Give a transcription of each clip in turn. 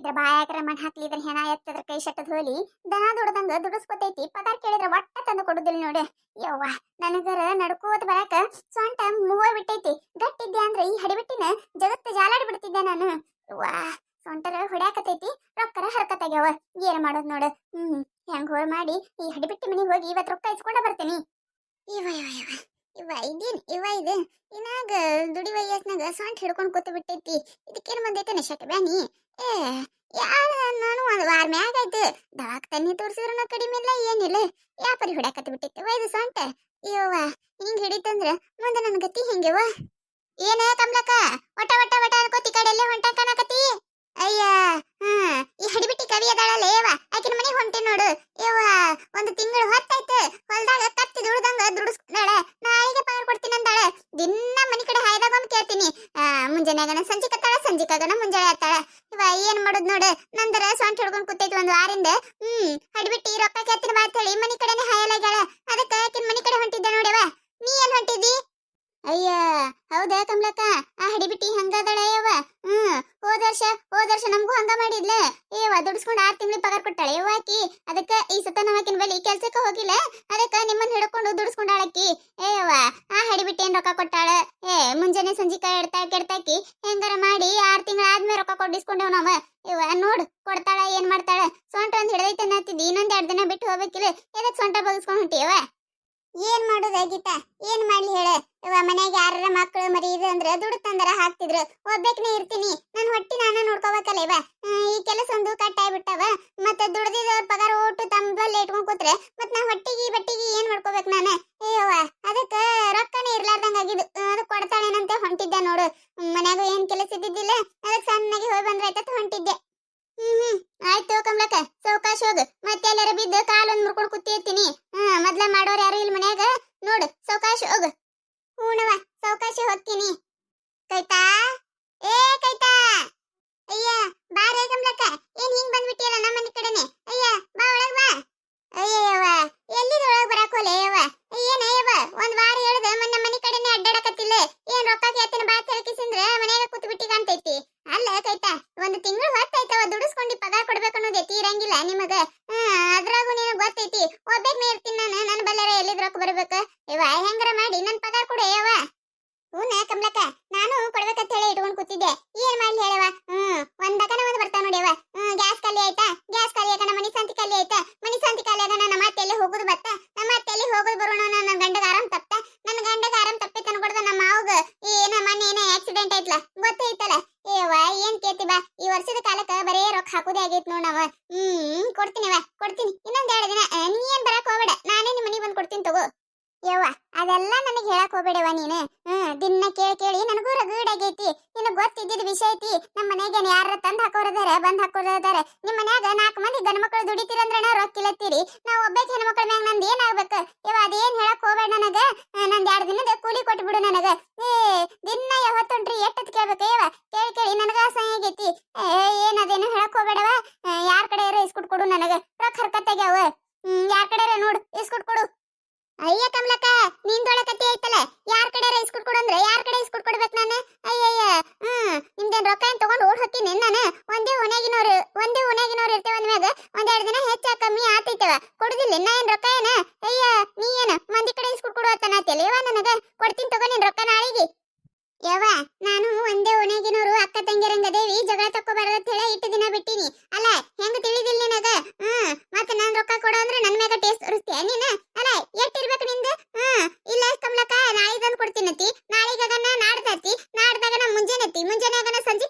ಇದ್ರ ಬಾಯಾಗ್ರ ಮಣ್ ಹಾಕ್ಲಿ ಇದ್ರ ಹೆಣ ಎತ್ತದ್ರ ಕೈ ಶಟ್ಟದ್ ಹೋಲಿ ದನ ದುಡ್ದಂಗ ದುಡಿಸ್ಕೊತೈತಿ ಪಗಾರ ಕೇಳಿದ್ರ ಒಟ್ಟ ತಂದು ಕೊಡುದಿಲ್ಲ ನೋಡಿ. ಯವ್ವ ನನಗರ ನಡ್ಕೋತ ಬರಾಕ ಸೊಂಟ ಮೂವ ಬಿಟ್ಟೈತಿ. ಗಟ್ಟಿದ್ದೆ ಅಂದ್ರೆ ಈ ಹಡಿಬಿಟ್ಟಿನ ಜಗತ್ತು ಜಾಲಾಡಿ ಬಿಡ್ತಿದ್ದೆ ನಾನು. ಯವ್ವ ಸೊಂಟರ ಹೊಡ್ಯಾಕತೈತಿ, ರೊಕ್ಕರ ಹರ್ಕತ್ತಾಗ್ಯಾವ. ಏನ್ ಮಾಡೋದ್ ನೋಡು. ಹೆಂಗ್ ಹೋಳ್ ಮಾಡಿ ಈ ಹಡಿಬಿಟ್ಟಿ ಮನೆಗೆ ಹೋಗಿ ಇವತ್ತು ರೊಕ್ಕ ಇಸ್ಕೊಂಡ ಬರ್ತೀನಿ. ಇವ ಇವ ಇವ ಇವ ಇದೇನ್ ಇವ ಇದು ಇನ್ನಾಗ ದುಡಿ ವಯಸ್ನಾಗ ಸೊಂಟ ಹಿಡ್ಕೊಂಡು ಕೂತು ಬಿಟ್ಟೈತಿ. ಇದಕ್ಕೇನು ಬಂದೈತೆ ಶಟ್ ಬ್ಯಾನಿ. ಏ ಯಾರ ನಾನು ಒಂದು ವಾರ ಮ್ಯಾಗ ಆಯ್ತು ದವಾಕ್ ತನ್ನಿ ತೋರಿಸಿದ್ರು ಕಡಿಮೆ ಇಲ್ಲ ಏನಿಲ್ಲ. ಯಾಪರಿ ಹೊಡ್ಯಾಕತ್ತಿ ಬಿಟ್ಟೈತಿ ಇದು ಸೊಂಟ. ಇವ ಹಿಂಗ್ ಹಿಡಿತಂದ್ರ ಮುಂದೆ ನನ್ನ ಗತಿ ಹಿಂಗೆವ. ಏನ ಕಮ್ಲಕ್ಕ ಒಟ ಒಟ ಒಟ ಅನ್ಕೋತಿ ಕಡೆ ಎಲ್ಲೇ ಹೊಂಟ ಕಾಣಕತ್ತಿ. ಅಯ್ಯ ಈ ಹಡಿಬಿಟ್ಟಿ ಕವಿ ಅದಾಳಲ್ಲ ಏವ ಆಕಿನ ಮನೆಗೆ ಹೊಂಟಿ ನೋಡು. ಏವ ಒಂದು ತಿಂಗಳು ಹೊತ್ತಾಯ್ತು ಹೊಲ್ದಾಗ ಕತ್ತಿ ದುಡ್ದಂಗ ದುಡಿಸ್ಕೊಂಡಾಳೆ. ನಾಳೆಗೆ ಪಗಾರ ಕೊಡ್ತೀನಿ ಅಂದಾಳೆ. ದಿನ ಮನಿ ಕಡೆ ಹಾಯ್ದಾಗ ಒಮ್ಮೆ ಕೇಳ್ತೀನಿ. ಮುಂಜಾನೆಗನ ಸಂಜಿಕತ್ತಾಳ, ಸಂಜಿಕಾಗನ ಮುಂಜಾನೆ ಆತಾಳ. ಇವ ಏನ್ ಮಾಡುದ್ ನೋಡು. ನಂದರ ಸೊಂಟ ಹಿಡ್ಕೊಂಡ್ ಕೂತೈತಿ ಒಂದ್ ವಾರಿಂದ. ಹಡಿಬಿಟ್ಟಿ ರೊಕ್ಕ ಕೇಳ್ತೀನಿ ಬಾ ಅಂತ ಹೇಳಿ ಮನಿ ಕಡೆನೆ ಹಾಯಲಾಗ್ಯಾಳ. ಅದಕ್ಕ ಆಕಿನ ಮನಿ ಕಡೆ ಹೊಂಟಿದ್ದೆ ನೋಡಿವ. ನೀ ಏನ್ ಹೊಂಟಿದ್ದಿ? ಅಯ್ಯ ಹೌದಾ ಕಮ್ಲಕ್ಕ, ಆ ಹಡಿಬಿಟ್ಟಿ ಹಂಗದಳ ಯವ್ವ. ಹೋದ ವರ್ಷ ನಮಗೂ ಹಂಗ ಮಾಡಿದ್ಲ. ಏವ ದುಡಿಸ್ಕೊಂಡು 6 ತಿಂಗಳು ಪಗಾರ ಕೊಟ್ಟಾಳೆ ಯವ್ವ ಆಕಿ. ಅದಕ್ಕ ಈ ಸತ ನಮ್ಮಕಿನ ಬಳಿ ಕೆಲ್ಸಕ್ಕ ಹೋಗಿಲ್ಲ. ಅದಕ್ಕ ನಿಮ್ಮನ್ನ ಹಿಡ್ಕೊಂಡು ದುಡಿಸ್ಕೊಂಡಾಳಕ್ಕಿ. ಏಯವ್ವ ಆ ಹಡಿಬಿಟ್ಟಿ ಏನ್ ರೊಕ್ಕ ಕೊಟ್ಟಾಳ. ಮುಂಜಾನೆ ಸಂಜಿಕ ಕೆಡ್ತಾಕಿ ಹೆಂಗಾರ ಮಾಡಿ 6 ತಿಂಗಳ ಆದ್ಮೇಲೆ ರೊಕ್ಕ ಕೊಟ್ಟಿಸ್ಕೊಂಡೇವ್ ನಾವ. ಇವ ನೋಡ್ ಕೊಡ್ತಾಳ ಏನ್ ಮಾಡ್ತಾಳ. ಸೊಂಟ ಒಂದ್ ಹಿಡ್ದೈತೆ ಅನ್ನತ್ತಿದ್ದಿ, ಇನ್ನೊಂದ್ 2 ದಿನ ಬಿಟ್ಟು ಹೋಗ್ಬೇಕಿಲ್ಲ. ಎದಕ್ ಸೊಂಟ ಬಗಸ್ಕೊಂಡ್ ಹೊಂಟಿಯವ? ಏನ್ ಮಾಡುದ ಗೀತಾ, ಏನ್ ಮಾಡ್ಲಿ ಹೇಳ. ಇವ ಮನ್ಯಾಗ ಯಾರ ಮಕ್ಕಳು ಮರಿ ಇದು ಅಂದ್ರೆ ದುಡ್ಡು ತಂದರ ಹಾಕ್ತಿದ್ರು. ಒಬ್ಬೇಕನೇ ಇರ್ತೀನಿ, ನನ್ ಹೊಟ್ಟಿ ನಾನು ನೋಡ್ಕೋಬೇಕಲ್ಲ. ಇವ ಈ ಕೆಲಸ ಒಂದು ಕಟ್ಟಾಯ್ಬಿಟ್ಟವ. ಮತ್ತೆ ದುಡ್ದಿದ ಪಗಾರ ಓಟು ತಂಬಲ್ಲಿ ಇಟ್ಕೊಂಡ್ ಕೂತ್ರೆ ಮತ್ ನಾ ಹೊಟ್ಟಿಗೆ ಬಟ್ಟಿಗೆ ಏನ್ ಮಾಡ್ಕೋಬೇಕು ನಾನು. ಅಯ್ಯವ್ವ ಅದಕ್ಕ ರೊಕ್ಕನೇ ಇರ್ಲಾರ್ದಂಗ ಆಗಿದ್ದು. ಅದಕ್ಕೆ ಕೊಡ್ತಾಳೇನಂತೆ ಹೊಂಟಿದ್ದೆ ನೋಡು. ಮನ್ಯಾಗ ಏನ್ ಕೆಲಸ ಇದ್ದಿದ್ದಿಲ್ಲ. ಅದಕ್ಕೆ ಸಣ್ಣಗೆ ಹೋಗಿ ಬಂದ್ರಾಯ್ತತ್ ಹೊಂಟಿದ್ದೆ. ಆಯ್ತು ಕಮ್ಲಕ್ಕ, ಸೌಕಾಶ ಹೋಗು. ಮತ್ತೆ ಎಲ್ಲಾರ ಬಿದ್ದು ಕಾಲೊಂದ್ ಮುರ್ಕೊಂಡು ಕೂತಿರ್ತೀನಿ. ಮೊದ್ಲ ಮಾಡೋರು ಯಾರು ಇಲ್ಲ ಮನ್ಯಾಗ. ನೋಡು ಸೌಕಾಶ ಹೋಗು. ಹೂಣವ ಸೌಕಾಶ ಹೋಗ್ತೀನಿ. ಕೈತಾ ಏ ಕೈತಾ, ಅಯ್ಯ ಬಾರೇ ಕಮ್ಲಕ್ಕ. ಏನ್ ಹಿಂಗ್ ಬಂದ್ಬಿಟ್ಟಿಯಲ್ಲ ನಮ್ಮ ಮನೆ ಕಡೆನೆ. ಅಯ್ಯ ಬಾ ಒಳಗ್ ಬಾ. ಅಯ್ಯವ್ವ ಎಲ್ಲಿದ ಒಳಗ್ ಬರಾಕೋಲೆ ಯವ್ವ. ಏನೇಯವ್ವ ಒಂದ್ ವಾರ ಹೇಳ್ದ ಮೊನ್ನೆ ಮನೆ ಕಡೆನೆ ಅಡ್ಡಾಡಕತ್ತಿಲ್ಲ. ಏನ್ ರೊಕ್ಕ ಕೇಳ್ತೀನಿ ಬಾ ತಿಳ್ಕಿಸಿಂದ್ರ ಮನ್ಯಾಗ ಕೂತ್ ಬಿಟ್ಟಿ ಕಾಣ್ತೈತಿ. ಅಲ್ಲ ಕೈತಾ ಒಂದು ತಿಂಗಳು ಹೊತ್ತಾಯ್ತವ ದುಡಿಸ್ಕೊಂಡು ಪಗಾರ ಕೊಡ್ಬೇಕು ಅನ್ನೋದೇ ತೀರಂಗಿಲ್ಲ ನಿಮಗ. ಅದ್ರಾಗು ನಿನಗ್ ಗೊತ್ತೈತಿ ಒಬ್ಬೇಕ್ನೇ ಇರ್ತೀನಿ ನಾನು. ನನ್ನ ಬಲ್ಲಾರ ಎಲ್ಲಿದ್ ರೊಕ್ಕ ಬರ್ಬೇಕ. ಇವ ಹೆಂಗಾರ ಮಾಡಿ ನನ್ ಪಗಾರ ಕೊಡು ಯವ್ವ. ಹೂನ ಕಮ್ಲಕ್ಕ, ನಾನು ಕೊಡ್ಬೇಕಂತ ಹೇಳಿ ಇಟ್ಕೊಂಡ್ ಕೂತಿದ್ದೆ. ಏನ್ ಮಾಡ್ಲಿ ಹೇಳವ. ಒಂದಕನ ಒಂದ್ ಬರ್ತಾವ ನೋಡಿ ಯವ್ವ. ಗ್ಯಾಸ್ ಖಾಲಿ ಆಯ್ತಾ, ಗ್ಯಾಸ್ ಖಾಲಿ ಆಗ ಮನಿ ಸಂತಿ ಖಾಲಿ ಆಯ್ತಾ, ಮನಿ ಸಂತಿ ಖಾಲಿ ಆಗ ನನ್ನ ಮತ್ತೆ ಎಲ್ಲಿ ಹೋಗುದು ಬತ್ತ, ನಮ್ಮ ಮತ್ತೆ ಎಲ್ಲಿ ಹೋಗುದು ಬರೋಣ. ನನ್ನ ಗಂಡಗ ಆರಾಮ್ ತಪ್ಪ, ನನ್ನ ಗಂಡಗ ಆರಾಮ್ ತಪ್ಪಿ ತನ್ಕೊಡ್ದ ನಮ್ಮ ಮಾವಗ ಏನ ಮನೆ ಏನ ಆಕ್ಸಿಡೆಂಟ್ ಆಯ್ತಲ್ಲ ಗೊತ್ತೈತಲ್ಲ. ಏವ ಏನ್ ಕೇಳ್ತಿ ಬಾ. ಈ ವರ್ಷದ ಕಾಲಕ್ಕ ಬರೇ ರೊಕ್ಕ ಹಾಕುದೇ ಆಗೈತ್ ನೋಡ್ ನಾವ. ಕೊಡ್ತೀನಿ ಕೊಡ್ತೀನಿ. ಇನ್ನೊಂದ್ 2 ದಿನ ನೀ ಏನ್ ಬರಕ್ ಹೋಗ್ಬೇಡ, ನಾನೇ ನಿಮ್ ಮನಿಗ್ ಬಂದ್ ಕೊಡ್ತೀನಿ ತಗೋ. ಯವ್ವ ಅದೆಲ್ಲ ನನಗೆ ಹೇಳಕ್ ಹೋಗ್ಬೇಡವ ನೀನು. ದಿನ ಕೇಳಿ ನನಗೂ ರಗಡಾಗೈತಿ. ನಿನಗ್ ಗೊತ್ತಿದ್ದಿದ್ ವಿಷಯ ಐತಿ. ನಮ್ಮ ಮನೆಗೆ ಯಾರ ತಂದ್ ಹಾಕೋರದಾರ ಬಂದ್ ಹಾಕೋರದಾರ. ನಿಮ್ ಮನ್ಯಾಗ 4 ಮಂದಿ ಗಂಡ ಮಕ್ಕಳು ದುಡಿತೀರಂದ್ರ ರೊಕ್ಕಿಲ್ಲತ್ತೀರಿ. ನಾವ್ ಒಬ್ಬಾಕಿ ಹೆಣ್ಮಕ್ಳ ಮ್ಯಾಗ ನಂದ್ ಏನಾಗ್ಬೇಕ ಯವ್ವ. ಅದೇನ್ ಹೇಳಕ್ ಹೋಗ್ಬೇಡ ನನಗ. ನಂದ್ 2 ದಿನದ ಕೂಲಿ ಕೊಟ್ಬಿಡು ನನಗ. ದಿನ ಯಾವತ್ತೊಂಟ್ರಿ ಎಟ್ಟತ್ ಕೇಳ್ಬೇಕ ಯವ್ವ. ಕೇಳಿ ನನಗ ಅಸಹ್ಯ ಆಗೈತಿ. ಏನದೇನು ಹೇಳಕ್ ಹೋಗ್ಬೇಡವ. ಯಾರ ಕಡೆ ಇಸ್ಕೊಟ್ ಕೊಡು ನನಗ. ರೊಕ್ಕ ಹರ್ಕತ್ತಾಗ್ಯಾವ. ಯಾರ ಕಡೆ ನೋಡು ಇಸ್ಕೊಟ್ ಕೊಡು. ಅಯ್ಯ ಕಮ್ಲಕ್ಕ ನಿಂದೊಳ ಕತ್ತಿ ಐತಲ್ಲ. ಯಾರ ಕಡೆ ಇಸ್ಕೊಟ್ ಕೊಡು ಅಂದ್ರೆ ಯಾರ ಕಡೆ ಇಸ್ಕೊಟ್ ಕೊಡ್ಬೇಕು ನಾನು. ಅಯ್ಯಯ್ಯ ನಿಮ್ದೇನ್ ರೊಕ್ಕ ಏನ್ ತಗೊಂಡ್ ಓಡ್ ಹೋಗ್ತೀನಿ ನಾನು. ಒಂದೇ ಓಣ್ಯಾಗಿನವ್ರು ಇರ್ತೇವೆ ಅಂದ್ಮ್ಯಾಗ 1-2 ದಿನ ಹೆಚ್ಚ ಕಮ್ಮಿ ಆತೈತವ. ಕೊಡುದಿಲ್ಲ ಇನ್ನ ಏನ್ ರೊಕ್ಕ ಏನ. ಅಯ್ಯ ನೀ ಏನ ಮಂದಿ ಕಡೆ ಇಸ್ಕೊಟ್ ಕೊಡು ಅಂತನಾತಿಯಲ್ಲ ಯವ್ವ. ನನಗ ಕೊಡ್ತೀನಿ ತಗೋ ನಿನ್ ರೊಕ್ಕ ನಾಳೆಗೆ. ಯವ್ವ ನಾನು ಒಂದೇ ಓಣ್ಯಾಗಿನವ್ರು ಅಕ್ಕ ತಂಗಿಯರಂಗ ದೇವಿ ಜಗಳ ತಕ್ಕೋಬಾರ್ದು ಅಂತ ಹೇಳಿ 8 ದಿನ ಬಿಟ್ಟಿನಿ. ಅಲ್ಲ ಹೆಂಗ ತಿಳಿದಿಲ್ಲ ನಿನಗ. ಮತ್ತೆ ನಾನ್ ರೊಕ್ಕ ಕೊಡೋ ಅಂದ್ರೆ ನನ್ ಮ್ಯಾಗ ಟೇಸ್ಟ್ ತೋರಿಸ್ತೀಯ ನೀನ. ಅಲ್ಲ ಎಷ್ಟಿರ್ಬೇಕು ನಿಂದು. ಇಲ್ಲ ಕಮ್ಲಕ್ಕ ನಾಳೆ ತಂದು ಕೊಡ್ತೀನತಿ. ನಾಳೆಗನ ನಾಡ್ದತಿ, ನಾಡ್ದಾಗನ ಮುಂಜಾನೆಗನ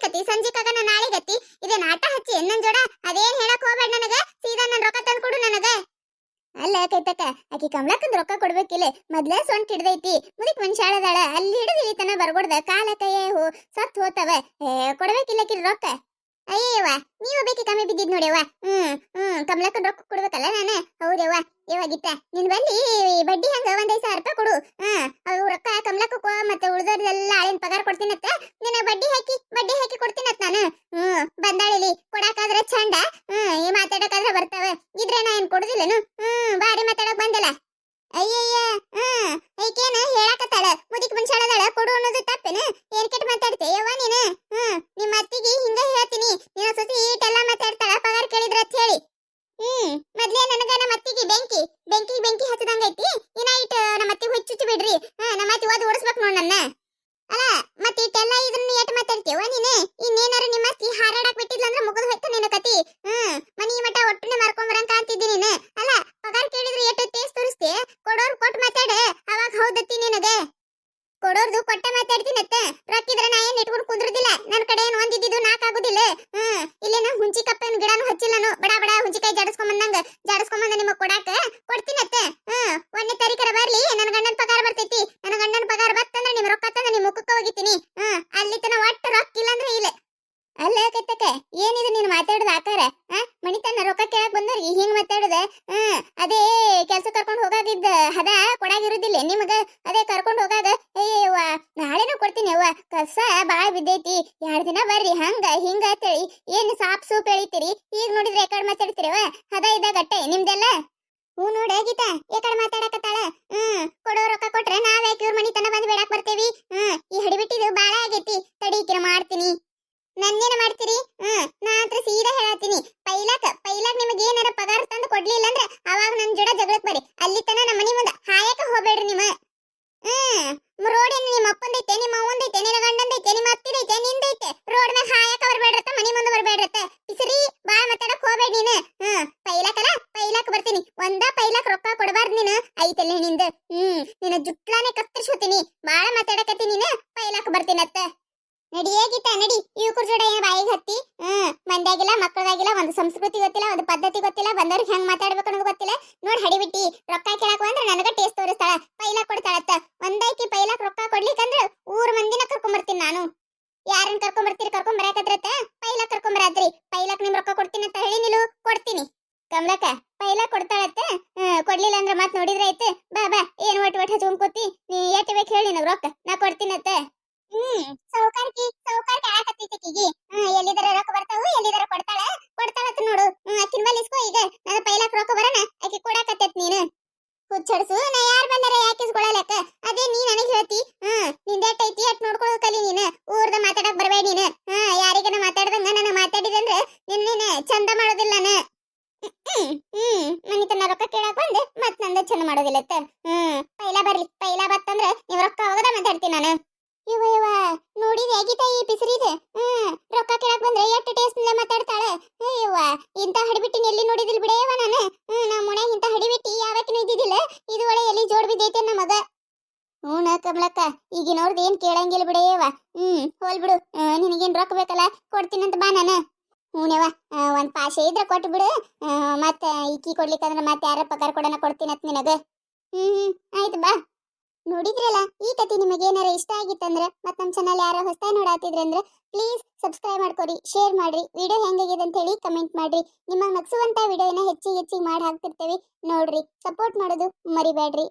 ಸಂಜಿಕಾಗನ ನಾಳೆಗತಿ. ಇದೇನ್ ಆಟ ಹಚ್ಚಿ ನನ್ ಜೋಡ. ಅದೇನ್ ಹೇಳಕ್ ಹೋಗ್ಬೇಡ ನನಗ. ಸೀದಾ ನನ್ ರೊಕ್ಕ ತಂದು ಕೊಡು ನನಗ. ಅಲ್ಲ ಕೈತಕ್ಕ ಆಕಿ ಕಮಲಕ್ಕಂದ್ ರೊಕ್ಕ ಕೊಡ್ಬೇಕಿಲ್ಲ. ಮೊದ್ಲ ಸೊಂಟ ಹಿಡ್ದೈತಿ, ಮುದಿಕ್ ಮನುಷ್ಯಾಳದಾಳ. ಅಲ್ಲಿ ಹಿಡಿದಿಲಿ ತನ ಬರ್ಗೊಡ್ದ ಕಾಲ ಕೈಯೇ ಸತ್ ಹೋತವ. ಕೊಡ್ಬೇಕಿಲ್ಲ ಕಿಲ್ ರೊಕ್ಕ. ಅಯ್ಯವ್ವ ನೀವ್ ಬೇಕಿ ಕಮ್ಮಿ ಬಿದ್ದಿದ್ ನೋಡ್ಯವ್ವ. ಕಮಲಕ್ಕನ್ ರೊಕ್ಕ ಕೊಡ್ಬೇಕಲ್ಲ ನಾನು. ಹೌದವ್ವ. ಯವ್ವ ಗೀತ ನಿನ್ ಬಲ್ಲಿ ಬಡ್ಡಿ ಹಂಗ 1,500 ರೂಪಾಯಿ ಕೊಡು. ಅವು ರೊಕ್ಕ ಕಮಲಕ್ಕ ಮತ್ತೆ ಉಳ್ದೋರ್ದೆಲ್ಲ ಆಳಿನ ಪಗಾರ ಕೊಡ್ತೀನತ್ತ. ನಿನ್ನ ಬಡ್ಡಿ ಹಾಕಿ ಕೊಡ್ತೀನತ್ ನಾನು. ಬಂದಾಳಿಲಿ ಕೊಡಾಕಾದ್ರ ಚಂದ. ಮಾತಾಡಕಾದ್ರ ಬರ್ತಾವ. ಇದ್ರೆ ನಾ ಏನ್ ಕೊಡುದಿಲ್ಲನು. ಬಾರಿ ಮಾತಾಡಕ್ ಬಂದಲ್ಲ. ಅಯ್ಯಯ್ಯ ಐಕೇನ ಹೇಳಾಕತ್ತಾಳ ಮುದಿಕ್ ಮನುಷ್ಯಾಳದಾಳ ಕೊಡು ಅನ್ನೋದು ತಪ್ಪೇನ. ಏನ್ ಕೆಟ್ಟ ಮಾತಾಡ್ತೆ ಯವ್ವ ನೀನು. ನಿಮ್ಮ ಅತ್ತಿಗೆ ಹಿಂಗ ಹೇಳ್ತೀನಿ. ನಿನ್ನ ಸೊಸಿ ಈಟೆಲ್ಲ ಇಲ್ಲೇನ ಹುಂಚಿ ಕಪ್ಪನ್ ಗಿಡನು ಹಚ್ಚಿಲ್ಲ ನಾನು ಬಡ ಬಡ ಹುಂಚಿಕಾಯಿ ಜಾಡಿಸ್ಕೊಂಬಂದ ನಿಮಗ್ ಕೊಡಾಕ ಕೊಡ್ತೀನತ್ತ ಒಂದನೇ ತಾರೀಕರ ಬರ್ಲಿ ನನ್ನ ಗಂಡನ ಪಗಾರ ಬರ್ತೈತಿ ನನ್ನ ಗಂಡನ ಪಗಾರ ಬತ್ತಂದ್ರೆ ನಿಮ್ ರೊಕ್ಕ ತಂದ್ರೆ ನಿಮ್ ಮುಖಕ್ಕೆ ಹೋಗಿತೀನಿ ಅಲ್ಲಿ ತನ ಒಟ್ಟು ರೊಕ್ಕ ಇಲ್ಲ ಅಂದ್ರೆ ಇಲ್ಲ ಅಲ್ಲ ಕತ್ತಕ ಏನಿದು ನೀನು ಮಾತಾಡೋದು ಆಕಾರ ಮಣಿತನ ರೊಕ್ಕ ಕೇಳಕ್ ಬಂದವ್ರಿಗೆ ಹಿಂಗ್ ಮಾತಾಡೋದ ಅದೇ ಕೆಲ್ಸ ಕರ್ಕೊಂಡು ಹೋಗಾಗಿದ್ದ ಹದ ಕೊಡಾಗಿರುದಿಲ್ಲ ನಿಮಗ ಅದೇ ಕರ್ಕೊಂಡು ಹೋಗಾಗ ಅಯ್ಯವ್ವ ನಾಳೆನೂ ಕೊಡ್ತೀನಿ ಅವ್ವ ಕಸ ಬಾಳ ಬಿದ್ದೈತಿ 2 ದಿನ ಬರ್ರಿ ಹಂಗ ಹಿಂಗ ಅಂತೇಳಿ ಏನ್ ಸಾಪ್ ಸೂಪ್ ಎಳಿತೀರಿ ಈಗ ನೋಡಿದ್ರೆ ಯಾಕಡೆ ಮಾತಾಡ್ತೀರವ ಹದ ಇದ್ದಾಗ ಅಟ್ಟೆ ನಿಮ್ದೆಲ್ಲ ಹೂ ನೋಡ ಗೀತಾ ಯಾಕಡೆ ಮಾತಾಡಕತ್ತಾಳ ಕೊಡೋ ರೊಕ್ಕ ಕೊಟ್ರೆ ನಾವ್ ಯಾಕೆ ಇವ್ರ ಮನಿ ತನ ಬಂದ್ ಬೇಡಾಕ್ ಬರ್ತೇವಿ ಈ ಹಡಿಬಿಟ್ಟಿದು ಬಾಳ ಆಗೈತಿ ತಡೀಕಿರ ಮಾಡ್ತೀನಿ ನನ್ನೇನ ಮಾಡ್ತೀರಿ ನಾ ಹತ್ರ ಸೀದಾ ಹೇಳತ್ತೀನಿ ಪೈಲಾಕ್ ನಿಮಗೆ ಏನಾರ ಪಗಾರ ತಂದು ಕೊಡ್ಲಿಲ್ಲ ಅಂದ್ರೆ ಅವಾಗ ನನ್ ಜೋಡ ಜಗಳಕ್ ಬರ್ರಿ ಅಲ್ಲಿ ತನ ನಮ್ಮ ಮನಿ ಮುಂದೆ ಹಾಯಕ ಹೋಗ್ಬೇಡ್ರಿ ನಿಮ್ಮ ರೋಡ್ ಏನ್ ನಿಮ್ಮ ಅಪ್ಪಂದೈತೆ ನಿಮ್ಮ ಅವ್ವಂದೈತೆ ನಿನ್ನ ಗಂಡಂದೈತೆ ನಿಮ್ಮ ಅತ್ತಿದೈತೆ ನಿಂದೈತೆ ರೋಡ್ ಮ್ಯಾಗ ಹಾಯಕ ಬರ್ಬೇಡ್ರತ್ತ ಮನಿ ಮುಂದೆ ಬರ್ಬೇಡ್ರತ್ತ ಪಿಸರಿ ಬಾಳ ಮಾತಾಡಕ್ ಹೋಗ್ಬೇಡ ನೀನು ಪೈಲಾಕ್ ಬರ್ತೀನಿ ಪೈಲಾಕ್ ರೊಕ್ಕ ಕೊಡಬಾರ್ದು ನೀನು ಐತಲ್ಲ ನಿಂದ ನಿನ್ನ ಜುಟ್ಲಾನೆ ಕತ್ತರಿಸ್ಕೊತೀನಿ ಬಾಳ ಮಾತಾಡಕತ್ತಿ ನೀನು ಪೈಲಾಕ್ ಬರ್ತೀನತ್ತ ನಡಿಯೇ ಗೀತಾ ನಡಿ ಯುವಕರ ಜೋಡ ಏನ್ ಬಾಯಿಗೆ ಹತ್ತಿ ಮಂದ್ಯಾಗಿಲ್ಲ ಮಕ್ಕಳದಾಗಿಲ್ಲ ಒಂದು ಸಂಸ್ಕೃತಿ ಗೊತ್ತಿಲ್ಲ ಒಂದು ಪದ್ಧತಿ ಗೊತ್ತಿಲ್ಲ ಬಂದವ್ರಿಗೆ ಹೆಂಗ್ ಮಾತಾಡ್ಬೇಕು ಅನ್ನೋದು ಗೊತ್ತಿಲ್ಲ ನೋಡ್ ಹಡಿಬಿಟ್ಟಿ ರೊಕ್ಕ ಕೇಳಾಕ ಅಂದ್ರೆ ನನಗ ಟೇಸ್ಟ್ ತೋರಿಸ್ತಾಳ ಪೈಲಾಕ್ ಕೊಡ್ತಾಳತ್ತ ಒಂದೈಕಿ ಪೈಲಾಕ್ ರೊಕ್ಕ ಕೊಡ್ಲಿಕ್ಕಂದ್ರ ಊರ್ ಮಂದಿನ ಕರ್ಕೊಂಬರ್ತೀನಿ ನಾನು ಯಾರನ್ನ ಕರ್ಕೊಂಡ್ ಬರಾಕತ್ರತ್ತ ಪೈಲಾಕ್ ಕರ್ಕೊಂಬರಾತ್ರಿ ಪೈಲಾಕ್ ನಿಮ್ ರೊಕ್ಕ ಕೊಡ್ತೀನಿ ಅಂತ ಹೇಳಿ ನಿಲು ಕೊಡ್ತೀನಿ ಕಮಲಕ್ಕ ಪೈಲಾಕ್ ಕೊಡ್ತಾಳತ್ತ ಕೊಡ್ಲಿಲ್ಲ ಅಂದ್ರ ಮತ್ ನೋಡಿದ್ರೆ ಐತೆ ಬಾ ಏನ್ ಒಟ್ಟು ಹಚ್ಕೊಂಡ್ ಕೂತಿ ನೀ ಎಟ್ ಬೇಕು ಹೇಳಿ ನನಗ್ ರೊಕ್ಕ ನಾ ಕೊಡ್ತೀನತ್ತ ಸೌಕಾರ್ಕಿ ಆಕತ್ತೈತಿಕಿಗಿ ಎಲ್ಲಿದರ ರೊಕ್ಕ ಬರ್ತಾವು ಎಲ್ಲಿದರ ಕೊಡ್ತಾಳತ್ತ ನೋಡು ಆಕಿನ ಬಲ್ಲಿ ಇಸ್ಕೋ ಈಗ ನನ್ನ ಪೈಲಾಕ್ ರೊಕ್ಕ ಬರನ ಆಕಿ ಕೊಡಾಕತ್ತೈತ್ ನೀನು ಹುಚ್ಚಡ್ಸು ನಾ ಯಾರ್ ಬಂದಾರ ಯಾಕೆ ಇಸ್ಕೊಳಲಕ್ಕ ಅದೇ ನೀ ನನಗ್ ಹೇಳ್ತಿ ನಿಂದೆಟ್ ಐತಿ ಅಟ್ ನೋಡ್ಕೊಳ್ಳೋದು ಕಲಿ ನೀನು ಊರ್ದ ಮಾತಾಡಕ್ ಬರ್ಬೇಡ ನೀನು ಯಾರಿಗನ ಮಾತಾಡ್ದಂಗ ನನಗ ಮಾತಾಡಿದಂದ್ರ ನಿನ್ನ ಚಂದ ಮಾಡೋದಿಲ್ಲ ನಾನು ಮನಿತನ ರೊಕ್ಕ ಕೇಳಾಕ್ ಬಂದು ಮತ್ ನಂದ ಚಂದ ಮಾಡೋದಿಲ್ಲತ್ತ ಪೈಲಾ ಬತ್ತಂದ್ರ ನೀವ್ ರೊಕ್ಕ ಹೋಗದ ಮಾತಾಡ್ತೀನಿ ನಾನು ಇವ ನೋಡಿದ ಹೇಗಿತ ಈ ಪಿಸರಿದ ರೊಕ್ಕ ಕೇಳಕ್ ಬಂದ್ರೆ ಎಷ್ಟು ಟೇಸ್ಟ್ ಮಾತಾಡ್ತಾಳೆ ಅಯ್ಯವ್ವ ಇಂತ ಹಡಿಬಿಟ್ಟಿನ ಎಲ್ಲಿ ನೋಡಿದಿಲ್ ಬಿಡೇವ ನಾನು ನಮ್ಮ ಮನ್ಯಾಗ ಇಂತ ಹಡಿಬಿಟ್ಟಿ ಯಾವತ್ತಿನೂ ಇದ್ದಿದ್ದಿಲ್ಲ ಇದು ಒಳ್ಳೆ ಎಲ್ಲಿ ಜೋಡ್ ಬಿದ್ದೈತೆ ನಮಗ ಕಮಲಕ್ಕ ಈಗಿನವ್ರದ್ದು ಏನ್ ಕೇಳಂಗಿಲ್ಲ ಬಿಡೇವ ಹೋಲ್ ಬಿಡು ನಿನಗೇನ್ ರೊಕ್ಕ ಬೇಕಲ್ಲ ಕೊಡ್ತೀನಂತ ಬಾ ನಾನು ಹೂನವ ಒಂದ್ ಪಾಶೆ ಇದ್ರ ಕೊಟ್ಟು ಬಿಡು ಮತ್ತ ಈಕಿ ಕೊಡ್ಲಿಕ್ಕಂದ್ರ ಮತ್ತೆ ಯಾರ ಪಗಾರ ಕೊಡನ ಕೊಡ್ತೀನತ್ ನಿನಗ ಆಯ್ತು ಬಾ ನೋಡಿದ್ರಲ್ಲ ಈ ಕಥೆ ನಿಮಗೆ ಏನಾರ ಇಷ್ಟ ಆಗಿತ್ತಂದ್ರೆ ಮತ್ತೆ ನಮ್ಮ ಚಾನಲ್ ಯಾರ ಹೊಸದಾಗಿ ನೋಡಾತಿದ್ರಂದ್ರೆ ಪ್ಲೀಸ್ ಸಬ್ಸ್ಕ್ರೈಬ್ ಮಾಡ್ಕೊರಿ ಶೇರ್ ಮಾಡ್ರಿ ವಿಡಿಯೋ ಹೆಂಗಾಗಿದೆ ಅಂತ ಹೇಳಿ ಕಮೆಂಟ್ ಮಾಡ್ರಿ ನಿಮಗೆ ನಗಿಸುವಂತ ವಿಡಿಯೋನ ಹೆಚ್ಚಿಗೆ ಮಾಡಿ ಹಾಕ್ತಿರ್ತೇವೆ ನೋಡ್ರಿ ಸಪೋರ್ಟ್ ಮಾಡೋದು ಮರಿಬೇಡ್ರಿ